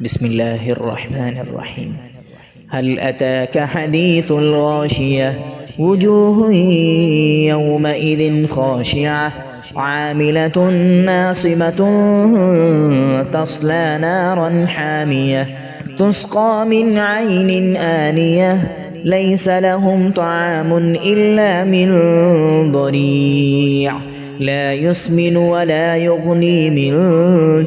بسم الله الرحمن الرحيم. هل أتاك حديث الغاشية؟ وجوه يومئذ خاشعة عاملة ناصبة تصلى نارا حامية تسقى من عين آنية ليس لهم طعام إلا من ضريع لا يسمن ولا يغني من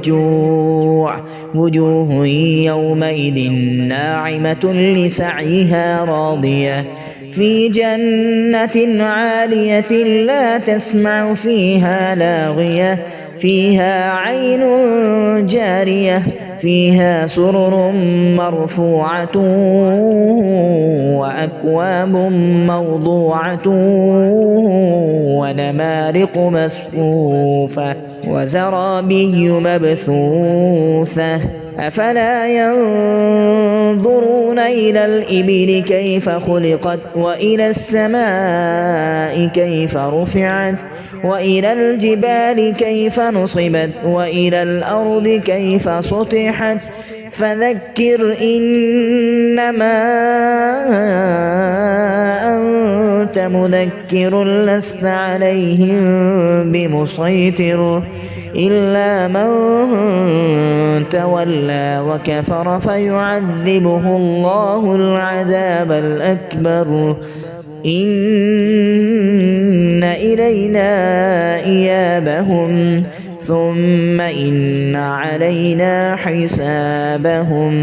جوع وجوه يومئذ ناعمة لسعيها راضية في جنة عالية لا تسمع فيها لاغية فيها عين جارية فيها سرر مرفوعة وأكواب موضوعة ونمارق مصفوفة وزرابي مبثوثة أفلا ينظرون إلى الإبل كيف خلقت وإلى السماء كيف رفعت وإلى الجبال كيف نصبت وإلى الأرض كيف سطحت فذكر إنما أنت مذكر لست عليهم بمسيطر إلا من تولى وكفر فيعذبه الله العذاب الأكبر إن إلينا إيابهم ثم إن علينا حسابهم.